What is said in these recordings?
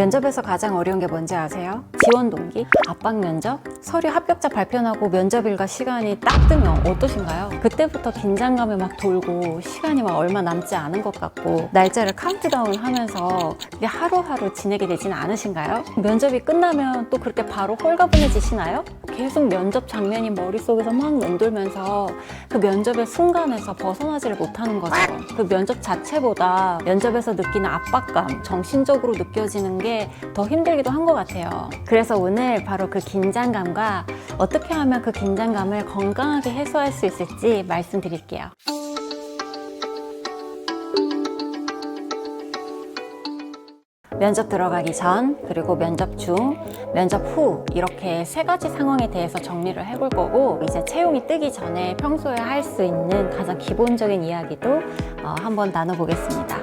면접에서 가장 어려운 게 뭔지 아세요? 지원 동기? 압박 면접? 서류 합격자 발표하고 면접일과 시간이 딱 뜨면 어떠신가요? 그때부터 긴장감이 막 돌고 시간이 막 얼마 남지 않은 것 같고 날짜를 카운트다운 하면서 이게 하루하루 지내게 되지는 않으신가요? 면접이 끝나면 또 그렇게 바로 홀가분해지시나요? 계속 면접 장면이 머릿속에서 막 맴돌면서 그 면접의 순간에서 벗어나지를 못하는 거죠. 그 면접 자체보다 면접에서 느끼는 압박감, 정신적으로 느껴지는 게 더 힘들기도 한 것 같아요. 그래서 오늘 바로 그 긴장감과 어떻게 하면 그 긴장감을 건강하게 해소할 수 있을지 말씀드릴게요. 면접 들어가기 전, 그리고 면접 중, 면접 후 이렇게 세 가지 상황에 대해서 정리를 해볼 거고, 이제 채용이 뜨기 전에 평소에 할 수 있는 가장 기본적인 이야기도 한번 나눠보겠습니다.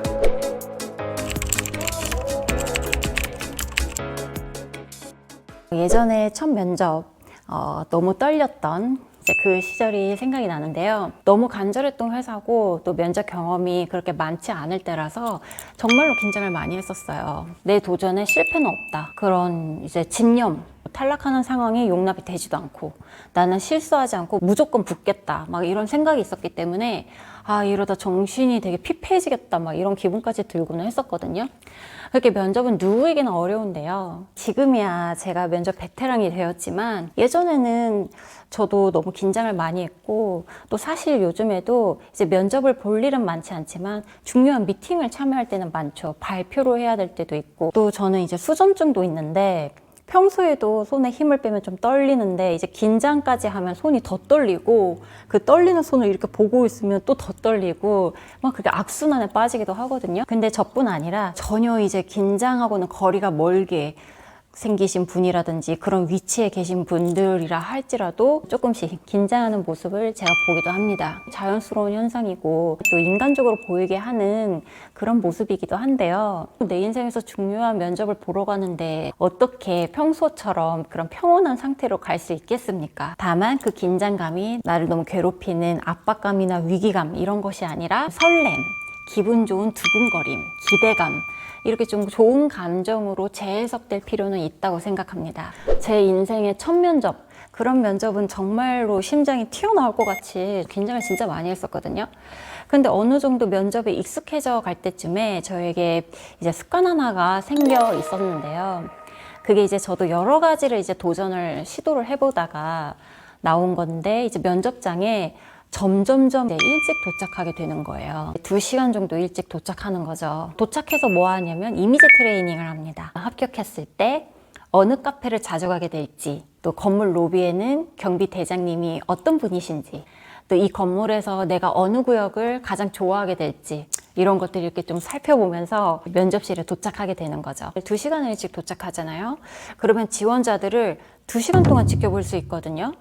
예전에 첫 면접 너무 떨렸던 그 시절이 생각이 나는데요. 너무 간절했던 회사고 또 면접 경험이 그렇게 많지 않을 때라서 정말로 긴장을 많이 했었어요. 내 도전에 실패는 없다. 그런 이제 집념, 탈락하는 상황이 용납이 되지도 않고 나는 실수하지 않고 무조건 붙겠다. 막 이런 생각이 있었기 때문에 이러다 정신이 되게 피폐해지겠다. 막 이런 기분까지 들고는 했었거든요. 그렇게 면접은 누구에게나 어려운데요. 지금이야 제가 면접 베테랑이 되었지만 예전에는 저도 너무 긴장을 많이 했고 또 사실 요즘에도 이제 면접을 볼 일은 많지 않지만 중요한 미팅을 참여할 때는 많죠. 발표를 해야 될 때도 있고 또 저는 이제 수전증도 있는데 평소에도 손에 힘을 빼면 좀 떨리는데 이제 긴장까지 하면 손이 더 떨리고 그 떨리는 손을 이렇게 보고 있으면 또 더 떨리고 막 그게 악순환에 빠지기도 하거든요. 근데 저뿐 아니라 전혀 이제 긴장하고는 거리가 멀게 생기신 분이라든지 그런 위치에 계신 분들이라 할지라도 조금씩 긴장하는 모습을 제가 보기도 합니다. 자연스러운 현상이고 또 인간적으로 보이게 하는 그런 모습이기도 한데요. 내 인생에서 중요한 면접을 보러 가는데 어떻게 평소처럼 그런 평온한 상태로 갈 수 있겠습니까? 다만 그 긴장감이 나를 너무 괴롭히는 압박감이나 위기감 이런 것이 아니라 설렘, 기분 좋은 두근거림, 기대감 이렇게 좀 좋은 감정으로 재해석될 필요는 있다고 생각합니다. 제 인생의 첫 면접, 그런 면접은 정말로 심장이 튀어나올 것 같이 긴장을 진짜 많이 했었거든요. 근데 어느 정도 면접에 익숙해져 갈 때쯤에 저에게 이제 습관 하나가 생겨 있었는데요. 그게 이제 저도 여러 가지를 이제 도전을 시도를 해보다가 나온 건데 이제 면접장에 점점점 일찍 도착하게 되는 거예요. 2시간 정도 일찍 도착하는 거죠. 도착해서 뭐 하냐면 이미지 트레이닝을 합니다. 합격했을 때 어느 카페를 자주 가게 될지, 또 건물 로비에는 경비 대장님이 어떤 분이신지, 또 이 건물에서 내가 어느 구역을 가장 좋아하게 될지 이런 것들을 이렇게 좀 살펴보면서 면접실에 도착하게 되는 거죠. 2시간 일찍 도착하잖아요. 그러면 지원자들을 2시간 동안 지켜볼 수 있거든요.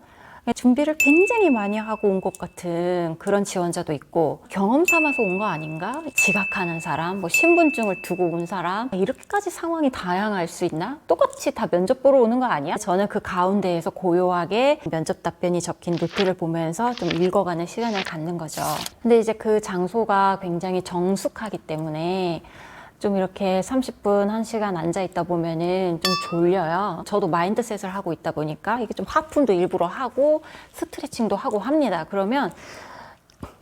준비를 굉장히 많이 하고 온 것 같은 그런 지원자도 있고 경험 삼아서 온 거 아닌가? 지각하는 사람, 뭐 신분증을 두고 온 사람 이렇게까지 상황이 다양할 수 있나? 똑같이 다 면접 보러 오는 거 아니야? 저는 그 가운데에서 고요하게 면접 답변이 적힌 노트를 보면서 좀 읽어가는 시간을 갖는 거죠. 근데 이제 그 장소가 굉장히 정숙하기 때문에 좀 이렇게 30분, 1시간 앉아있다 보면은 좀 졸려요. 저도 마인드셋을 하고 있다 보니까 이게 좀 하품도 일부러 하고 스트레칭도 하고 합니다. 그러면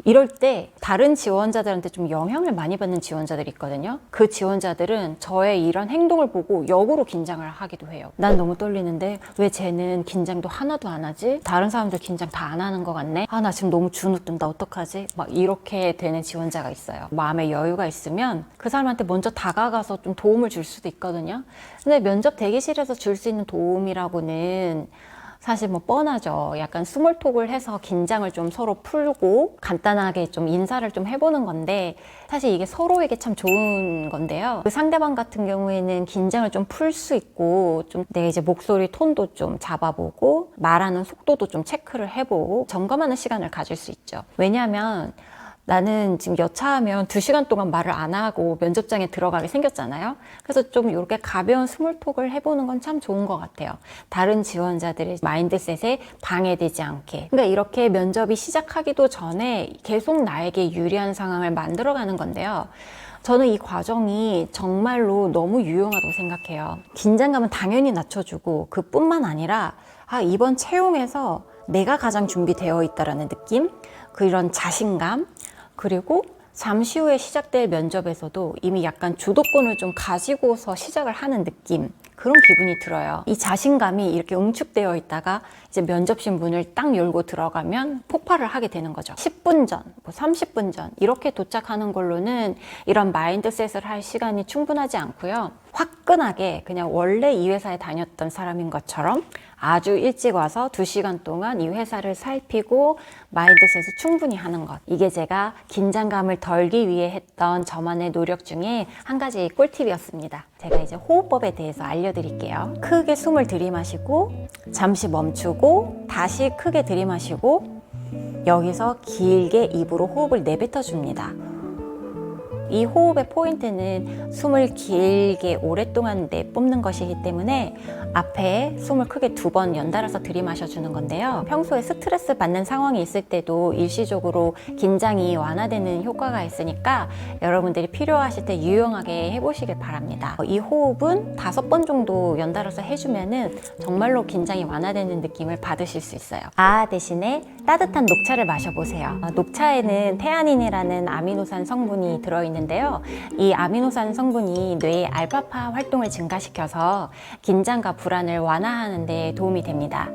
이럴 때 다른 지원자들한테 좀 영향을 많이 받는 지원자들이 있거든요. 그 지원자들은 저의 이런 행동을 보고 역으로 긴장을 하기도 해요. 난 너무 떨리는데 왜 쟤는 긴장도 하나도 안 하지? 다른 사람들 긴장 다 안 하는 것 같네? 나 지금 너무 주눅 든다 어떡하지? 막 이렇게 되는 지원자가 있어요. 마음에 여유가 있으면 그 사람한테 먼저 다가가서 좀 도움을 줄 수도 있거든요. 근데 면접 대기실에서 줄 수 있는 도움이라고는 사실 뭐 뻔하죠. 약간 스몰톡을 해서 긴장을 좀 서로 풀고 간단하게 좀 인사를 좀 해보는 건데 사실 이게 서로에게 참 좋은 건데요. 그 상대방 같은 경우에는 긴장을 좀 풀 수 있고 좀 내가 이제 목소리 톤도 좀 잡아보고 말하는 속도도 좀 체크를 해보고 점검하는 시간을 가질 수 있죠. 왜냐하면 나는 지금 여차하면 2시간 동안 말을 안 하고 면접장에 들어가게 생겼잖아요. 그래서 좀 이렇게 가벼운 스몰톡을 해보는 건 참 좋은 것 같아요. 다른 지원자들의 마인드셋에 방해되지 않게. 그러니까 이렇게 면접이 시작하기도 전에 계속 나에게 유리한 상황을 만들어가는 건데요. 저는 이 과정이 정말로 너무 유용하다고 생각해요. 긴장감은 당연히 낮춰주고 그뿐만 아니라 이번 채용에서 내가 가장 준비되어 있다라는 느낌, 그런 자신감, 그리고 잠시 후에 시작될 면접에서도 이미 약간 주도권을 좀 가지고서 시작을 하는 느낌, 그런 기분이 들어요. 이 자신감이 이렇게 응축되어 있다가 이제 면접실 문을 딱 열고 들어가면 폭발을 하게 되는 거죠. 10분 전, 30분 전 이렇게 도착하는 걸로는 이런 마인드셋을 할 시간이 충분하지 않고요. 화끈하게 그냥 원래 이 회사에 다녔던 사람인 것처럼 아주 일찍 와서 2시간 동안 이 회사를 살피고 마인드셋을 충분히 하는 것. 이게 제가 긴장감을 덜기 위해 했던 저만의 노력 중에 한 가지 꿀팁이었습니다. 제가 이제 호흡법에 대해서 알려드릴게요. 크게 숨을 들이마시고 잠시 멈추고 다시 크게 들이마시고 여기서 길게 입으로 호흡을 내뱉어 줍니다. 이 호흡의 포인트는 숨을 길게 오랫동안 내뿜는 것이기 때문에 앞에 숨을 크게 2번 연달아서 들이마셔주는 건데요. 평소에 스트레스 받는 상황이 있을 때도 일시적으로 긴장이 완화되는 효과가 있으니까 여러분들이 필요하실 때 유용하게 해보시길 바랍니다. 이 호흡은 5번 정도 연달아서 해주면은 정말로 긴장이 완화되는 느낌을 받으실 수 있어요. 대신에 따뜻한 녹차를 마셔보세요. 녹차에는 테아닌이라는 아미노산 성분이 들어있는 이 아미노산 성분이 뇌의 알파파 활동을 증가시켜서 긴장과 불안을 완화하는 데 도움이 됩니다.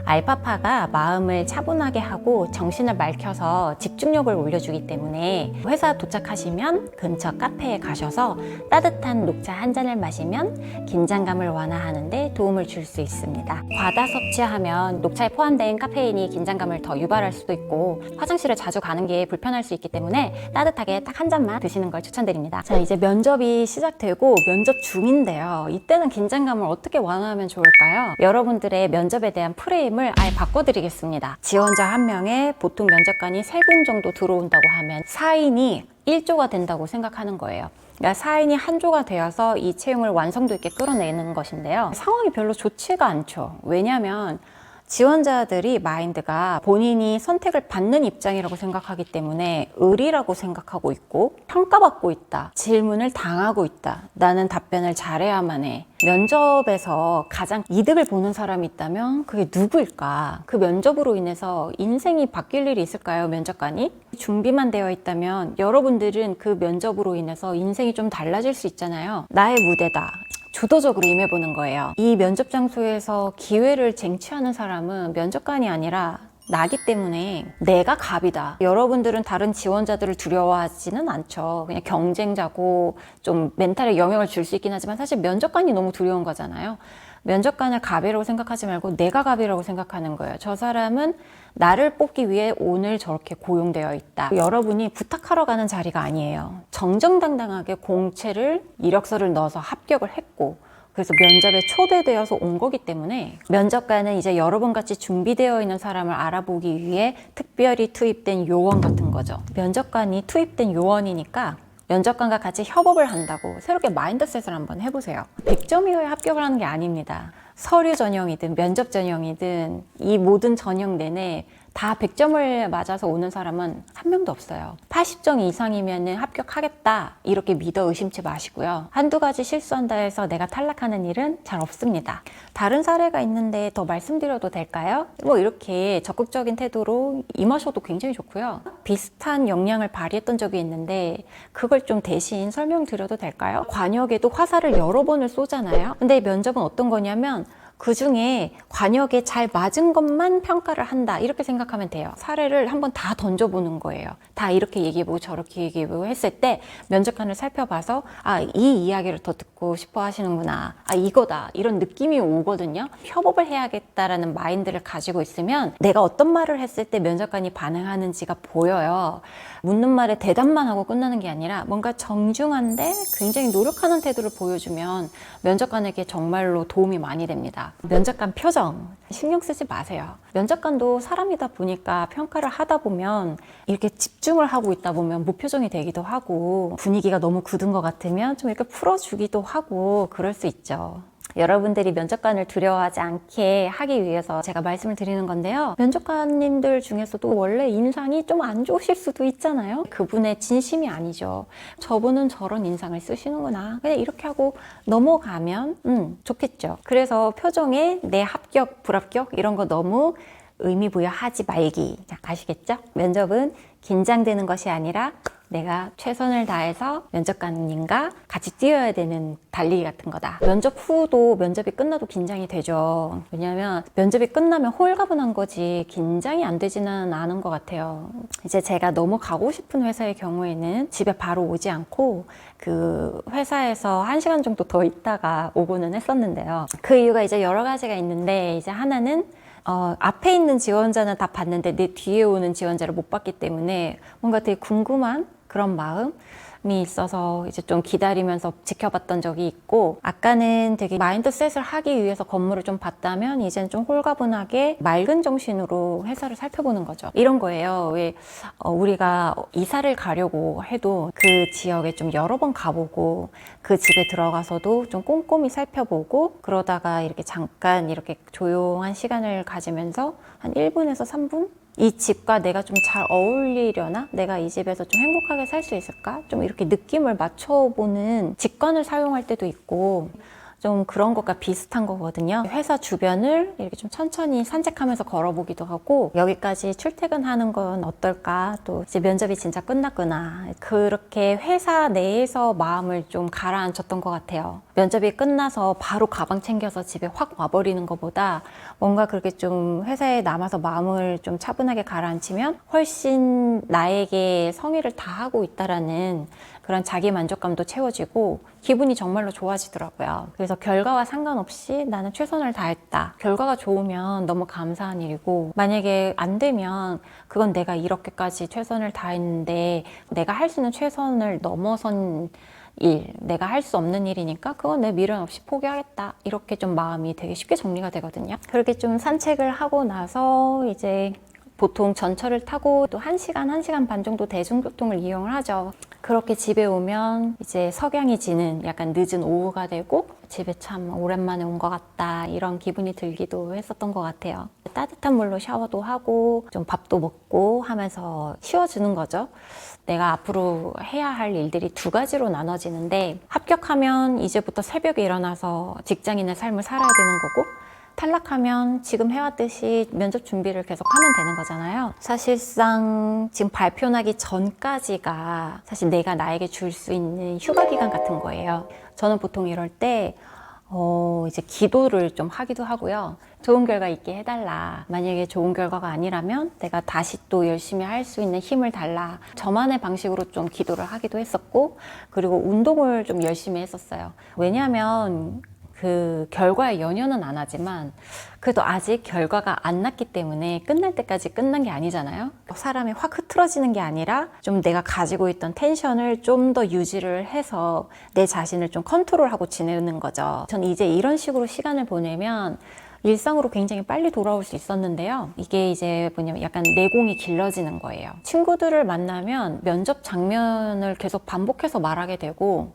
알파파가 마음을 차분하게 하고 정신을 맑혀서 집중력을 올려주기 때문에 회사 도착하시면 근처 카페에 가셔서 따뜻한 녹차 한 잔을 마시면 긴장감을 완화하는 데 도움을 줄 수 있습니다. 과다 섭취하면 녹차에 포함된 카페인이 긴장감을 더 유발할 수도 있고 화장실을 자주 가는 게 불편할 수 있기 때문에 따뜻하게 딱 한 잔만 드시는 걸 추천드립니다. 자, 이제 면접이 시작되고 면접 중인데요. 이때는 긴장감을 어떻게 완화하면 좋을까요? 여러분들의 면접에 대한 프레임을 아예 바꿔드리겠습니다. 지원자 한 명에 보통 면접관이 3분 정도 들어온다고 하면 4인이 1조가 된다고 생각하는 거예요. 그러니까 4인이 한 조가 되어서 이 채용을 완성도 있게 끌어내는 것인데요. 상황이 별로 좋지가 않죠. 왜냐하면 지원자들이 마인드가 본인이 선택을 받는 입장이라고 생각하기 때문에 의리라고 생각하고 있고 평가받고 있다, 질문을 당하고 있다, 나는 답변을 잘해야만 해. 면접에서 가장 이득을 보는 사람이 있다면 그게 누구일까? 그 면접으로 인해서 인생이 바뀔 일이 있을까요? 면접관이? 준비만 되어 있다면 여러분들은 그 면접으로 인해서 인생이 좀 달라질 수 있잖아요. 나의 무대다. 주도적으로 임해보는 거예요. 이 면접 장소에서 기회를 쟁취하는 사람은 면접관이 아니라 나기 때문에 내가 갑이다. 여러분들은 다른 지원자들을 두려워하지는 않죠. 그냥 경쟁자고 좀 멘탈에 영향을 줄 수 있긴 하지만 사실 면접관이 너무 두려운 거잖아요. 면접관을 갑이라고 생각하지 말고 내가 갑이라고 생각하는 거예요. 저 사람은 나를 뽑기 위해 오늘 저렇게 고용되어 있다. 여러분이 부탁하러 가는 자리가 아니에요. 정정당당하게 공채를 이력서를 넣어서 합격을 했고 그래서 면접에 초대되어서 온 거기 때문에 면접관은 이제 여러분같이 준비되어 있는 사람을 알아보기 위해 특별히 투입된 요원 같은 거죠. 면접관이 투입된 요원이니까 면접관과 같이 협업을 한다고 새롭게 마인드셋을 한번 해보세요. 100점이어야 합격을 하는 게 아닙니다. 서류 전형이든 면접 전형이든 이 모든 전형 내내 다 100점을 맞아서 오는 사람은 한 명도 없어요. 80점 이상이면 합격하겠다 이렇게 믿어 의심치 마시고요. 한두 가지 실수한다 해서 내가 탈락하는 일은 잘 없습니다. 다른 사례가 있는데 더 말씀드려도 될까요? 이렇게 적극적인 태도로 임하셔도 굉장히 좋고요. 비슷한 역량을 발휘했던 적이 있는데 그걸 좀 대신 설명드려도 될까요? 관역에도 화살을 여러 번을 쏘잖아요. 근데 면접은 어떤 거냐면 그 중에 관역에 잘 맞은 것만 평가를 한다 이렇게 생각하면 돼요. 사례를 한번 다 던져보는 거예요. 다 이렇게 얘기해보고 저렇게 얘기해보고 했을 때 면접관을 살펴봐서 이 이야기를 더 듣고 싶어 하시는구나, 이거다 이런 느낌이 오거든요. 협업을 해야겠다라는 마인드를 가지고 있으면 내가 어떤 말을 했을 때 면접관이 반응하는지가 보여요. 묻는 말에 대답만 하고 끝나는 게 아니라 뭔가 정중한데 굉장히 노력하는 태도를 보여주면 면접관에게 정말로 도움이 많이 됩니다. 면접관 표정 신경 쓰지 마세요. 면접관도 사람이다 보니까 평가를 하다 보면 이렇게 집중을 하고 있다 보면 무표정이 되기도 하고 분위기가 너무 굳은 것 같으면 좀 이렇게 풀어주기도 하고 그럴 수 있죠. 여러분들이 면접관을 두려워하지 않게 하기 위해서 제가 말씀을 드리는 건데요. 면접관님들 중에서도 원래 인상이 좀 안 좋으실 수도 있잖아요. 그분의 진심이 아니죠. 저분은 저런 인상을 쓰시는구나. 그냥 이렇게 하고 넘어가면 좋겠죠. 그래서 표정에 내 합격, 불합격 이런 거 너무 의미 부여하지 말기. 아시겠죠? 면접은 긴장되는 것이 아니라 내가 최선을 다해서 면접관님과 같이 뛰어야 되는 달리기 같은 거다. 면접 후도 면접이 끝나도 긴장이 되죠. 왜냐하면 면접이 끝나면 홀가분한 거지 긴장이 안 되지는 않은 것 같아요. 이제 제가 너무 가고 싶은 회사의 경우에는 집에 바로 오지 않고 그 회사에서 1시간 정도 더 있다가 오고는 했었는데요. 그 이유가 이제 여러 가지가 있는데 이제 하나는 앞에 있는 지원자는 다 봤는데 내 뒤에 오는 지원자를 못 봤기 때문에 뭔가 되게 궁금한 그런 마음이 있어서 이제 좀 기다리면서 지켜봤던 적이 있고, 아까는 되게 마인드셋을 하기 위해서 건물을 좀 봤다면 이제는 좀 홀가분하게 맑은 정신으로 회사를 살펴보는 거죠. 이런 거예요. 왜 우리가 이사를 가려고 해도 그 지역에 좀 여러 번 가보고 그 집에 들어가서도 좀 꼼꼼히 살펴보고 그러다가 이렇게 잠깐 이렇게 조용한 시간을 가지면서 한 1분에서 3분? 이 집과 내가 좀 잘 어울리려나? 내가 이 집에서 좀 행복하게 살 수 있을까? 좀 이렇게 느낌을 맞춰보는 직관을 사용할 때도 있고, 좀 그런 것과 비슷한 거거든요. 회사 주변을 이렇게 좀 천천히 산책하면서 걸어보기도 하고, 여기까지 출퇴근하는 건 어떨까? 또 이제 면접이 진짜 끝났구나. 그렇게 회사 내에서 마음을 좀 가라앉혔던 것 같아요. 면접이 끝나서 바로 가방 챙겨서 집에 확 와버리는 것보다 뭔가 그렇게 좀 회사에 남아서 마음을 좀 차분하게 가라앉히면 훨씬 나에게 성의를 다하고 있다라는 그런 자기 만족감도 채워지고 기분이 정말로 좋아지더라고요. 그래서 결과와 상관없이 나는 최선을 다했다. 결과가 좋으면 너무 감사한 일이고, 만약에 안 되면 그건 내가 이렇게까지 최선을 다했는데 내가 할 수 있는 최선을 넘어선 일, 내가 할 수 없는 일이니까 그건 내 미련 없이 포기하겠다. 이렇게 좀 마음이 되게 쉽게 정리가 되거든요. 그렇게 좀 산책을 하고 나서 이제 보통 전철을 타고 또 1시간, 1시간 반 정도 대중교통을 이용을 하죠. 그렇게 집에 오면 이제 석양이 지는 약간 늦은 오후가 되고 집에 참 오랜만에 온 것 같다 이런 기분이 들기도 했었던 것 같아요. 따뜻한 물로 샤워도 하고 좀 밥도 먹고 하면서 쉬어주는 거죠. 내가 앞으로 해야 할 일들이 2가지로 나눠지는데, 합격하면 이제부터 새벽에 일어나서 직장인의 삶을 살아야 되는 거고, 탈락하면 지금 해왔듯이 면접 준비를 계속 하면 되는 거잖아요. 사실상 지금 발표 나기 전까지가 사실 내가 나에게 줄 수 있는 휴가 기간 같은 거예요. 저는 보통 이럴 때 이제 기도를 좀 하기도 하고요. 좋은 결과 있게 해달라. 만약에 좋은 결과가 아니라면 내가 다시 또 열심히 할 수 있는 힘을 달라. 저만의 방식으로 좀 기도를 하기도 했었고, 그리고 운동을 좀 열심히 했었어요. 왜냐하면 그 결과에 연연은 안 하지만 그래도 아직 결과가 안 났기 때문에 끝날 때까지 끝난 게 아니잖아요. 사람이 확 흐트러지는 게 아니라 좀 내가 가지고 있던 텐션을 좀 더 유지를 해서 내 자신을 좀 컨트롤하고 지내는 거죠. 전 이제 이런 식으로 시간을 보내면 일상으로 굉장히 빨리 돌아올 수 있었는데요. 이게 이제 뭐냐면 약간 내공이 길러지는 거예요. 친구들을 만나면 면접 장면을 계속 반복해서 말하게 되고,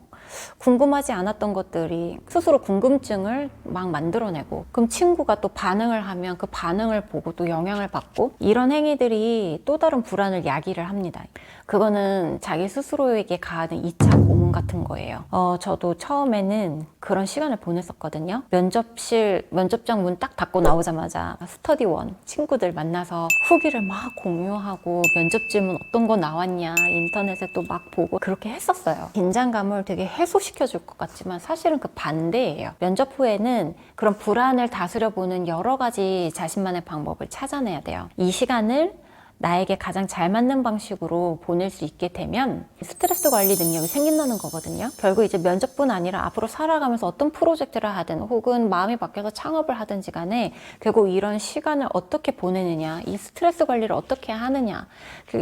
궁금하지 않았던 것들이 스스로 궁금증을 막 만들어내고, 그럼 친구가 또 반응을 하면 그 반응을 보고 또 영향을 받고, 이런 행위들이 또 다른 불안을 야기를 합니다. 그거는 자기 스스로에게 가하는 2차 고문 같은 거예요. 저도 처음에는 그런 시간을 보냈었거든요. 면접장 문 딱 닫고 나오자마자 스터디원 친구들 만나서 후기를 막 공유하고, 면접 질문 어떤 거 나왔냐 인터넷에 또 막 보고 그렇게 했었어요. 긴장감을 되게 해소시켜 줄 것 같지만 사실은 그 반대예요. 면접 후에는 그런 불안을 다스려보는 여러 가지 자신만의 방법을 찾아내야 돼요. 이 시간을 나에게 가장 잘 맞는 방식으로 보낼 수 있게 되면 스트레스 관리 능력이 생긴다는 거거든요. 결국 이제 면접뿐 아니라 앞으로 살아가면서 어떤 프로젝트를 하든 혹은 마음이 바뀌어서 창업을 하든지 간에 결국 이런 시간을 어떻게 보내느냐, 이 스트레스 관리를 어떻게 하느냐,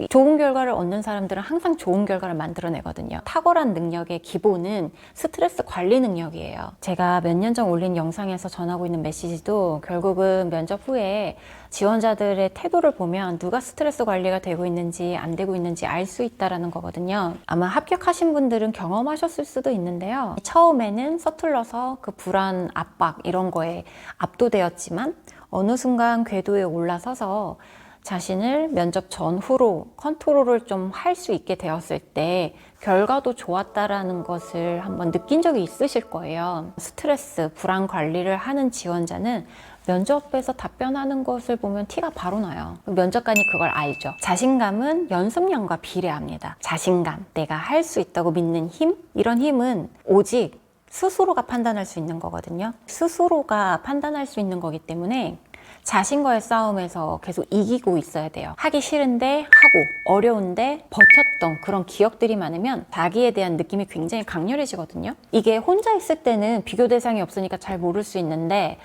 좋은 결과를 얻는 사람들은 항상 좋은 결과를 만들어내거든요. 탁월한 능력의 기본은 스트레스 관리 능력이에요. 제가 몇 년 전 올린 영상에서 전하고 있는 메시지도 결국은 면접 후에 지원자들의 태도를 보면 누가 스트레스 스트레스 관리가 되고 있는지 안 되고 있는지 알 수 있다는 거거든요. 아마 합격하신 분들은 경험하셨을 수도 있는데요. 처음에는 서툴러서 그 불안, 압박 이런 거에 압도되었지만 어느 순간 궤도에 올라서서 자신을 면접 전후로 컨트롤을 좀 할 수 있게 되었을 때 결과도 좋았다라는 것을 한번 느낀 적이 있으실 거예요. 스트레스, 불안 관리를 하는 지원자는 면접에서 답변하는 것을 보면 티가 바로 나요. 면접관이 그걸 알죠. 자신감은 연습량과 비례합니다. 자신감, 내가 할 수 있다고 믿는 힘? 이런 힘은 오직 스스로가 판단할 수 있는 거거든요. 스스로가 판단할 수 있는 거기 때문에 자신과의 싸움에서 계속 이기고 있어야 돼요. 하기 싫은데 하고 어려운데 버텼던 그런 기억들이 많으면 자기에 대한 느낌이 굉장히 강렬해지거든요. 이게 혼자 있을 때는 비교 대상이 없으니까 잘 모를 수 있는데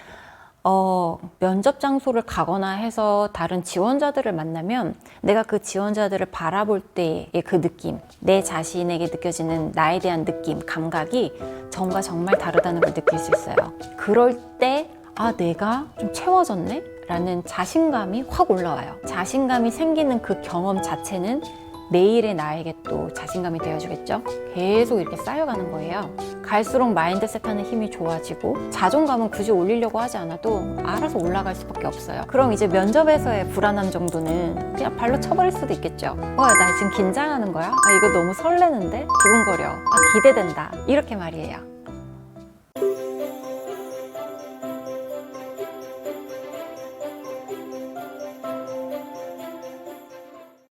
면접 장소를 가거나 해서 다른 지원자들을 만나면 내가 그 지원자들을 바라볼 때의 그 느낌, 내 자신에게 느껴지는 나에 대한 느낌, 감각이 전과 정말 다르다는 걸 느낄 수 있어요. 그럴 때 내가 좀 채워졌네? 라는 자신감이 확 올라와요. 자신감이 생기는 그 경험 자체는 내일의 나에게 또 자신감이 되어주겠죠? 계속 이렇게 쌓여가는 거예요. 갈수록 마인드셋하는 힘이 좋아지고 자존감은 굳이 올리려고 하지 않아도 알아서 올라갈 수밖에 없어요. 그럼 이제 면접에서의 불안함 정도는 그냥 발로 쳐버릴 수도 있겠죠. 나 지금 긴장하는 거야? 이거 너무 설레는데? 두근거려. 기대된다. 이렇게 말이에요.